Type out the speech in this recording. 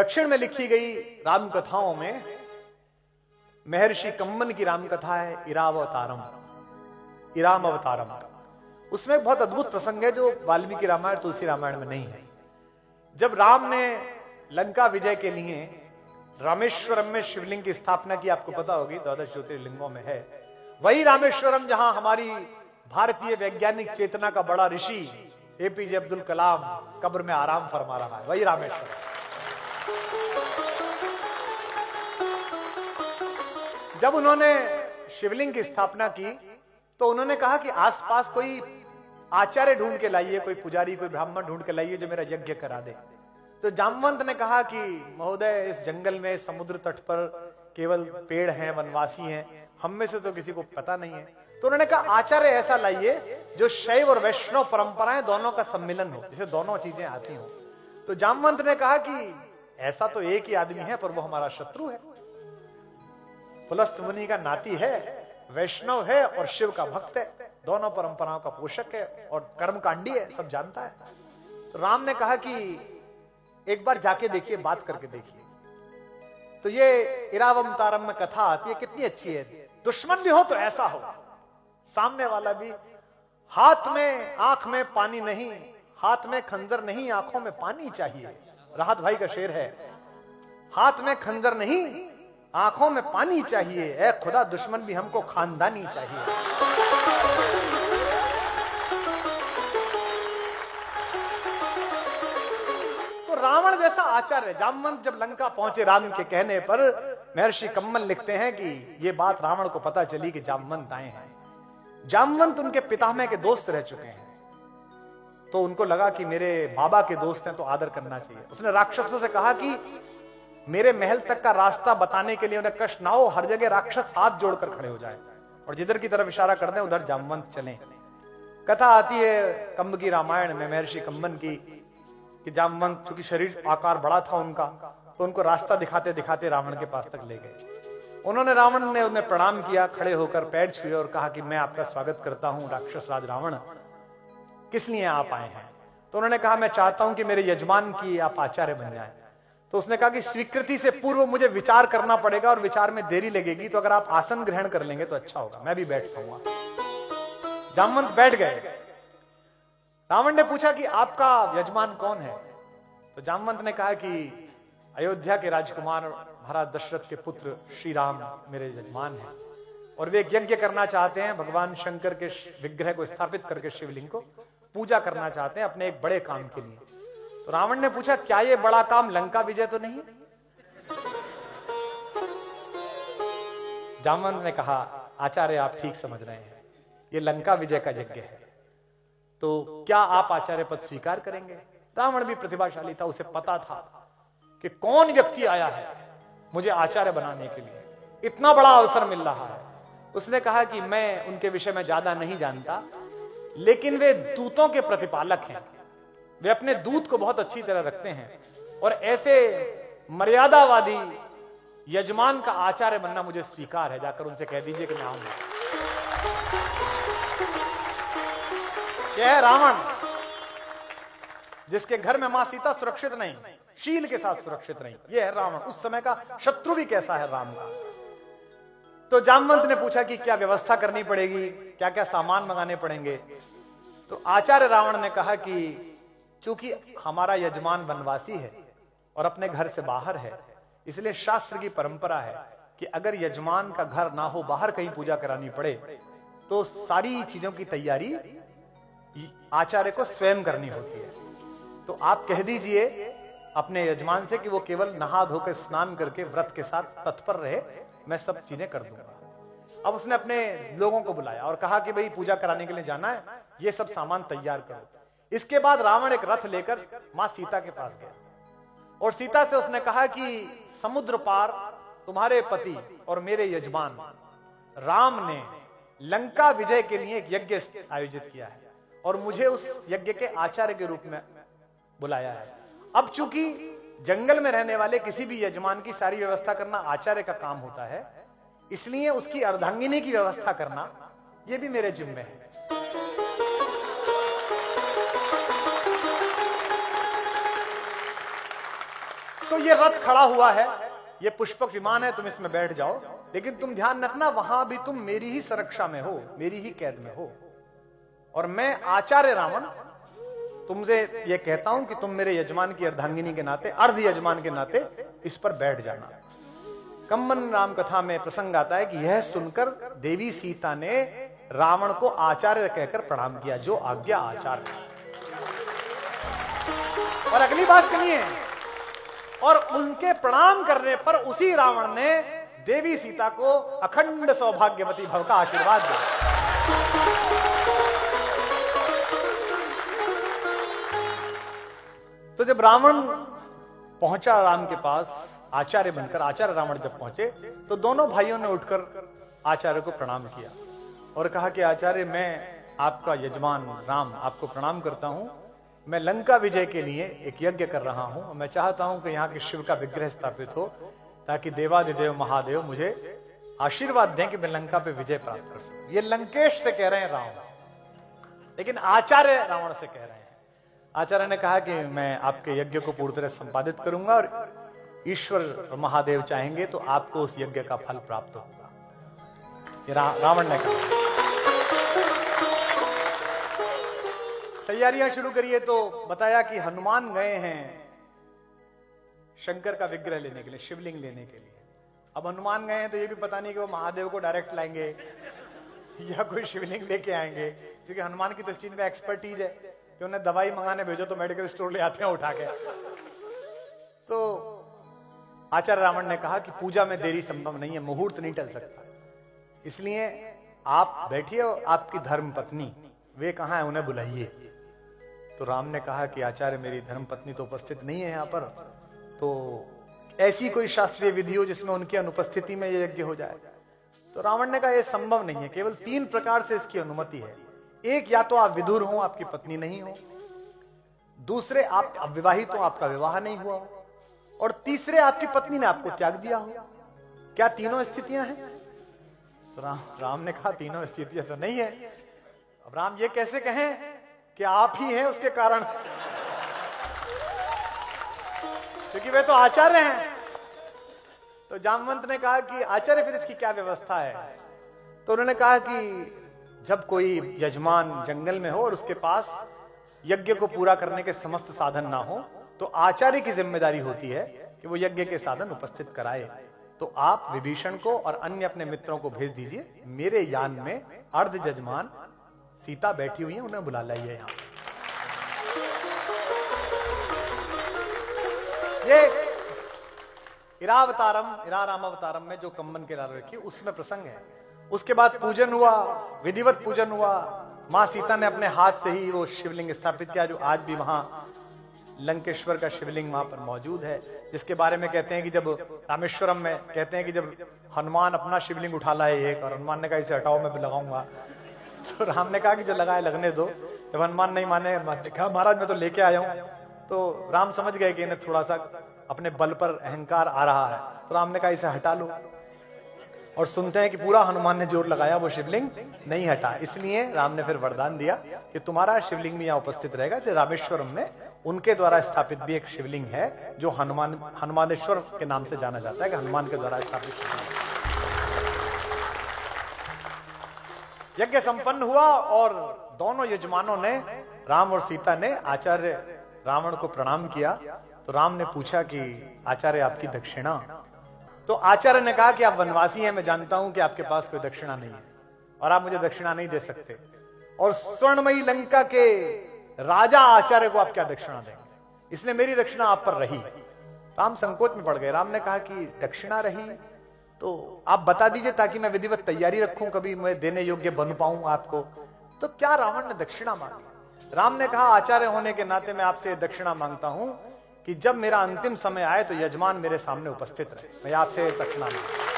दक्षिण में लिखी गई राम कथाओं में महर्षि कम्मन की राम कथा है इरावतारम, इराम अवतारम। उसमें एक बहुत अद्भुत प्रसंग है जो वाल्मीकि रामायण तुलसी रामायण में नहीं है। जब राम ने लंका विजय के लिए रामेश्वरम में शिवलिंग की स्थापना की, आपको पता होगी 12 ज्योतिर्लिंगों में है, वही रामेश्वरम जहां हमारी भारतीय वैज्ञानिक चेतना का बड़ा ऋषि एपीजे अब्दुल कलाम कब्र में आराम फरमा रहा है, वही रामेश्वरम। जब उन्होंने शिवलिंग की स्थापना की तो उन्होंने कहा कि आसपास कोई आचार्य ढूंढ के लाइए, कोई पुजारी, कोई ब्राह्मण ढूंढ के लाइए जो मेरा यज्ञ करा दे। तो जामवंत ने कहा कि महोदय, इस जंगल में समुद्र तट पर केवल पेड़ हैं, वनवासी हैं, हम में से तो किसी को पता नहीं है। तो उन्होंने कहा आचार्य ऐसा लाइए जो शैव और वैष्णव परंपराएं दोनों का सम्मिलन हो, जिसे दोनों चीजें आती हो। तो जामवंत ने कहा कि ऐसा तो एक ही आदमी है पर वो हमारा शत्रु है, पुलस्त मुनि का नाती है, वैष्णव है और शिव का भक्त है, दोनों परंपराओं का पोषक है और कर्मकांडी है, सब जानता है। तो राम ने कहा कि एक बार जाके देखिए, बात करके देखिए। तो ये इरावतारम में कथा आती है, कितनी अच्छी है। दुश्मन भी हो तो ऐसा हो, सामने वाला भी, हाथ में आंख में पानी नहीं, हाथ में खंजर नहीं, आंखों में पानी चाहिए। राहत भाई का शेर है, हाथ में खंजर नहीं, आंखों में पानी चाहिए, ऐ खुदा दुश्मन भी हमको खानदानी चाहिए। तो रावण जैसा आचार्य, जामवंत जब लंका पहुंचे राम के कहने पर, महर्षि कम्मन लिखते हैं कि यह बात रावण को पता चली कि जामवंत आए हैं। जामवंत उनके पितामह के दोस्त रह चुके हैं, तो उनको लगा कि मेरे बाबा के दोस्त हैं तो आदर करना चाहिए। उसने राक्षसों से कहा कि मेरे महल तक का रास्ता बताने के लिए उन्हें कष्ट ना हो, हर जगह राक्षस हाथ जोड़कर खड़े हो जाए और जिधर की तरफ इशारा कर दें उधर जामवंत चलें। कथा आती है कंब की रामायण में महर्षि कम्मन की कि जामवंत, चूंकि शरीर आकार बड़ा था उनका, तो उनको रास्ता दिखाते दिखाते रावण के पास तक ले गए। उन्होंने, रावण ने उन्हें प्रणाम किया, खड़े होकर पैर छुए और कहा कि मैं आपका स्वागत करता हूं राक्षस राज रावण, किस लिए आप आए हैं? तो उन्होंने कहा मैं चाहता हूं कि मेरे यजमान की आप आचार्य बन जाएं। तो उसने कहा कि स्वीकृति से पूर्व मुझे विचार करना पड़ेगा और विचार में देरी लगेगी, तो अगर आप आसन ग्रहण कर लेंगे तो अच्छा होगा, मैं भी बैठ पाऊंगा। जामवंत बैठ गए। रावण ने पूछा कि आपका यजमान कौन है? तो जामवंत ने कहा कि अयोध्या के राजकुमार महाराज दशरथ के पुत्र श्री राम मेरे यजमान हैं और वे एक यज्ञ करना चाहते हैं, भगवान शंकर के विग्रह को स्थापित करके शिवलिंग को पूजा करना चाहते हैं अपने एक बड़े काम के लिए। तो रावण ने पूछा क्या ये बड़ा काम लंका विजय तो नहीं? जामवंत ने कहा आचार्य आप ठीक समझ रहे हैं, ये लंका विजय का यज्ञ है, तो क्या आप आचार्य पद स्वीकार करेंगे? रावण भी प्रतिभाशाली था, उसे पता था कि कौन व्यक्ति आया है मुझे आचार्य बनाने के लिए, इतना बड़ा अवसर मिल रहा है। उसने कहा कि मैं उनके विषय में ज्यादा नहीं जानता, लेकिन वे दूतों के प्रतिपालक हैं, वे अपने दूत को बहुत अच्छी तरह रखते हैं और ऐसे मर्यादावादी यजमान का आचार्य बनना मुझे स्वीकार है, जाकर उनसे कह दीजिए कि मैं आऊंगा। यह है रावण, जिसके घर में मां सीता सुरक्षित नहीं, शील के साथ सुरक्षित नहीं। यह है रावण, उस समय का शत्रु भी कैसा है राम का। तो जामवंत ने पूछा कि क्या व्यवस्था करनी पड़ेगी, क्या क्या सामान मंगाने पड़ेंगे? तो आचार्य रावण ने कहा कि चूंकि हमारा यजमान वनवासी है और अपने घर से बाहर है, इसलिए शास्त्र की परंपरा है कि अगर यजमान का घर ना हो, बाहर कहीं पूजा करानी पड़े, तो सारी चीजों की तैयारी आचार्य को स्वयं करनी होती है। तो आप कह दीजिए अपने यजमान से कि वो केवल नहा धोकर स्नान करके व्रत के साथ तत्पर रहे, मैं सब चीजें कर दूंगा। अब उसने अपने लोगों को बुलाया और कहा कि भाई पूजा कराने के लिए जाना है, ये सब सामान तैयार करो। इसके बाद रावण एक रथ लेकर मां सीता के पास गया और सीता से उसने कहा कि समुद्र पार तुम्हारे पति और मेरे यजमान राम ने लंका विजय के लिए एक यज्ञ आयोजित किया है और मुझे उस यज्ञ के आचार्य के रूप में बुलाया है। अब चूंकि जंगल में रहने वाले किसी भी यजमान की सारी व्यवस्था करना आचार्य का काम होता है, इसलिए उसकी अर्धांगिनी की व्यवस्था करना यह भी मेरे जिम्मे है। तो ये रथ खड़ा हुआ है, ये पुष्पक विमान है, तुम इसमें बैठ जाओ, लेकिन तुम ध्यान रखना वहां भी तुम मेरी ही सुरक्षा में हो, मेरी ही कैद में हो, और मैं आचार्य रावण तुमसे यह कहता हूं कि तुम मेरे यजमान की अर्धांगिनी के नाते, अर्ध यजमान के नाते इस पर बैठ जाना। कम्मन राम कथा में प्रसंग आता है कि यह सुनकर देवी सीता ने रावण को आचार्य कहकर प्रणाम किया, जो आज्ञा आचार्य। और अगली बात सुनिए, और उनके प्रणाम करने पर उसी रावण ने देवी सीता को अखंड सौभाग्यवती भव का आशीर्वाद दिया। तो जब रावण पहुंचा राम के पास आचार्य बनकर, आचार्य रावण जब पहुंचे तो दोनों भाइयों ने उठकर आचार्य को प्रणाम किया और कहा कि आचार्य, मैं आपका यजमान राम आपको प्रणाम करता हूं। मैं लंका विजय के लिए एक यज्ञ कर रहा हूं और मैं चाहता हूं कि यहाँ के शिव का विग्रह स्थापित हो, ताकि देवादिदेव महादेव मुझे आशीर्वाद दें कि मैं लंका पे विजय प्राप्त कर सकूं। ये लंकेश से कह रहे हैं रावण, लेकिन आचार्य रावण से कह रहे हैं। आचार्य ने कहा कि मैं आपके यज्ञ को पूरी तरह संपादित करूंगा और ईश्वर और महादेव चाहेंगे तो आपको उस यज्ञ का फल प्राप्त होगा, ये रावण ने कहा। तैयारियां शुरू करिए तो बताया कि हनुमान गए हैं शंकर का विग्रह लेने के लिए, शिवलिंग लेने के लिए। अब हनुमान गए हैं तो ये भी पता नहीं कि वो महादेव को डायरेक्ट लाएंगे या कोई शिवलिंग लेके आएंगे, क्योंकि हनुमान की तो इस चीज में एक्सपर्टीज है कि उन्हें दवाई मंगाने भेजो तो मेडिकल स्टोर ले आते हैं उठा के। तो आचार्य रावण ने कहा कि पूजा में देरी संभव नहीं है, मुहूर्त नहीं टल सकता, इसलिए आप बैठिए, आपकी धर्म पत्नी वे कहां है, उन्हें बुलाइए। तो राम ने कहा कि आचार्य, मेरी धर्म पत्नी तो उपस्थित नहीं है यहाँ पर, तो ऐसी कोई शास्त्रीय विधि हो जिसमें उनकी अनुपस्थिति में यह यज्ञ हो जाए। तो रावण ने कहा यह संभव नहीं है, केवल 3 प्रकार से इसकी अनुमति है। एक, या तो आप विदुर हो, आपकी पत्नी नहीं हो, दूसरे आप अविवाहित हो, आपका विवाह नहीं हुआ हो, और तीसरे आपकी पत्नी ने आपको त्याग दिया हो। क्या तीनों स्थितियां हैं? तो राम ने कहा तीनों स्थितियां तो नहीं है। अब राम ये कैसे कहें कि आप ही हैं उसके कारण, क्योंकि वे तो आचार्य हैं। तो जामवंत ने कहा कि आचार्य फिर इसकी क्या व्यवस्था है? तो उन्होंने कहा कि जब कोई यजमान जंगल में हो और उसके पास यज्ञ को पूरा करने के समस्त साधन ना हो, तो आचार्य की जिम्मेदारी होती है कि वो यज्ञ के साधन उपस्थित कराए। तो आप विभीषण को और अन्य अपने मित्रों को भेज दीजिए, मेरे यान में अर्ध यजमान सीता बैठी हुई है, उन्हें बुला लाइए यहां। ये इरारामावतारम में जो कम्मन के लाल रखी उसमें प्रसंग है। उसके बाद पूजन हुआ, विधिवत पूजन हुआ। मां सीता ने अपने हाथ से ही वो शिवलिंग स्थापित किया, जो आज भी वहां लंकेश्वर का शिवलिंग वहां पर मौजूद है, जिसके बारे में कहते हैं कि जब रामेश्वरम में कहते हैं कि जब हनुमान अपना शिवलिंग उठा लाए एक, और हनुमान ने कहा इसे हटाओ मैं भी लगाऊंगा, तो राम ने कहा कि जो लगाए लगने दो। जब हनुमान नहीं माने, कहा महाराज मैं तो लेके आया हूं, तो राम समझ गए कि इन्हें थोड़ा सा अपने बल पर अहंकार आ रहा है, तो राम ने कहा इसे हटा लो। और सुनते हैं कि पूरा हनुमान ने जोर लगाया, वो शिवलिंग नहीं हटा। इसलिए राम ने फिर वरदान दिया कि तुम्हारा शिवलिंग भी यहाँ उपस्थित रहेगा। तो रामेश्वरम में उनके द्वारा स्थापित भी एक शिवलिंग है, जो हनुमानेश्वर के नाम से जाना जाता है, कि हनुमान के द्वारा स्थापित शिवलिंग। यज्ञ संपन्न हुआ और दोनों यजमानों ने, राम और सीता ने आचार्य रावण को प्रणाम किया। तो राम ने पूछा कि आचार्य आपकी दक्षिणा? तो आचार्य ने कहा कि आप वनवासी हैं, मैं जानता हूं कि आपके पास कोई दक्षिणा नहीं है और आप मुझे दक्षिणा नहीं दे सकते, और स्वर्णमयी लंका के राजा आचार्य को आप क्या दक्षिणा देंगे, इसलिए मेरी दक्षिणा आप पर रही। राम संकोच में पड़ गए। राम ने कहा कि दक्षिणा रही तो आप बता दीजिए, ताकि मैं विधिवत तैयारी रखूं, कभी मैं देने योग्य बन पाऊं आपको। तो क्या रावण ने दक्षिणा मांगी? राम ने कहा आचार्य होने के नाते मैं आपसे दक्षिणा मांगता हूं कि जब मेरा अंतिम समय आए तो यजमान मेरे सामने उपस्थित रहे, मैं आपसे दक्षिणा मांगता हूं।